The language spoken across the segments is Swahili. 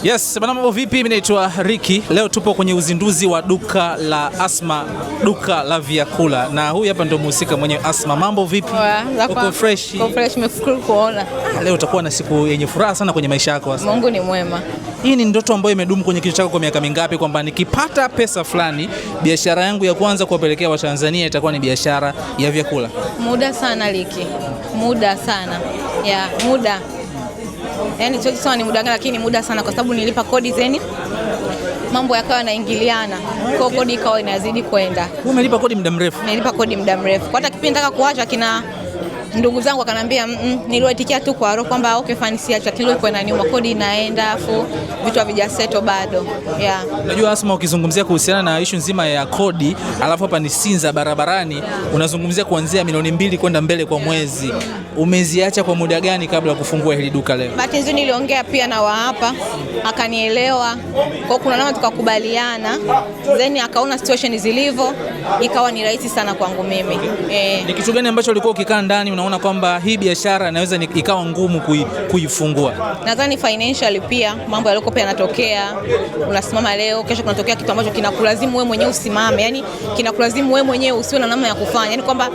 Yes, bwana mambo vipi? Mimi naitwa Ricky. Leo tupo kwenye uzinduzi wa duka la Asma, duka la vyakula. Na huyu hapa ndio mhusika mwenyewe Asma. Mambo vipi? Uko fresh? Uko fresh, nimefurahi kuona. Leo utakuwa na siku yenye furaha sana kwenye maisha yako Asma. Mungu ni mwema. Hii ni ndoto ambayo imedumu kwenye kichwa chako kwa miaka mingapi kwamba nikipata pesa fulani, biashara yangu ya kwanza kuwapelekea Watanzania itakuwa ni biashara ya vyakula? Muda sana Ricky. Muda sana. Muda. Yaani sio sawa ni muda gani, lakini muda sana kwa sababu nilipa kodi zeni. Mambo yakawa yanaingiliana. Kwa kodi ikawa inazidi kwenda. Wewe umelipa kodi muda mrefu? Nilipa kodi muda mrefu. Kwa hata kipindi nataka kuacha kina ndugu zangu akanambia niliwaitikia tu kwa roho kwamba okay fine siacha, kilo iko inaniuma, kodi inaenda afu vitu havijaseto bado. Unajua Asma, ukizungumzia kuhusiana na issue nzima ya kodi, alafu hapa ni Sinza barabarani, unazungumzia kuanzia milioni 2 kwenda mbele kwa mwezi. Umeziacha kwa muda gani kabla ya kufungua hili duka leo? Bahati nzuri niliongea pia na wa hapa akanielewa, kwa kuna namna tukakubaliana, then akaona situation zilivyo, ikawa ni rahisi sana kwangu mimi. Ni kitu gani ambacho ulikuwa ukikaa ndani unaona kwamba hii biashara inaweza ikawa ngumu kuifungua? Nadhani financially pia mambo yaliyoko pia yanatokea, unasimama leo kesho kunatokea kitu ambacho kinakulazimu wewe mwenyewe usimame, yani kinakulazimu wewe mwenyewe usiwe na namna ya kufanya, yani kwamba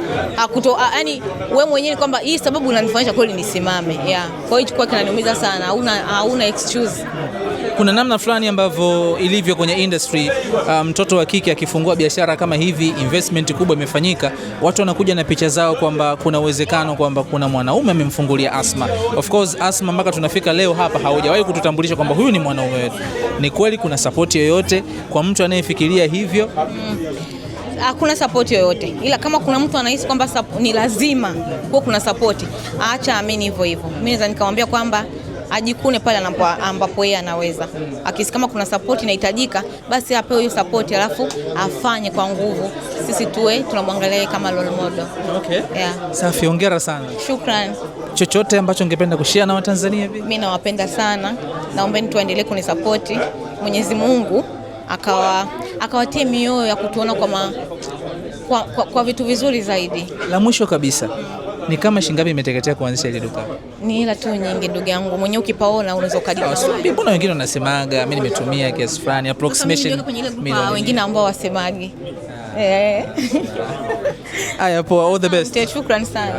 yani wewe mwenyewe kwamba hii sababu unanifanyisha kweli nisimame. Kwa hiyo kwa kinaniumiza sana, hauna excuse. Kuna namna fulani ambavyo ilivyo kwenye industry, mtoto wa kike akifungua biashara kama hivi, investment kubwa imefanyika, watu wanakuja na picha zao kwamba kuna uwezekano kwamba kuna mwanaume amemfungulia Asma. Of course Asma mpaka tunafika leo hapa haujawahi kututambulisha kwamba huyu ni mwanaume wetu. Ni kweli kuna support yoyote kwa mtu anayefikiria hivyo? Hakuna support yoyote, ila kama kuna mtu anahisi kwamba ni lazima kwa kuna support, acha amini hivyo hivyo. Mimi naweza nikamwambia kwamba ajikune pale ambapo yeye anaweza. Akisi kama kuna support inahitajika, basi apewe hiyo support alafu afanye kwa nguvu. Sisi tunamwangalia kama role model. Okay. Safi, hongera sana. Shukrani. Chochote ambacho ungependa kushare na Watanzania hivi? Mimi nawapenda sana. Naombeni tuendelee kunisupport. Mwenyezi Mungu akawatie mioyo ya kutuona kwa vitu vizuri zaidi. La mwisho kabisa, ni kama shingapi imeteketea kuanzisha ile duka? Ni ila tu nyingi ndugu yangu, mwenyewe ukipaona unaweza ukadipa. Mbona wengine wanasemaga mimi nimetumia kiasi fulani approximation, wengine ambao wasemagi. Haya poa, all the best. Shukrani sana.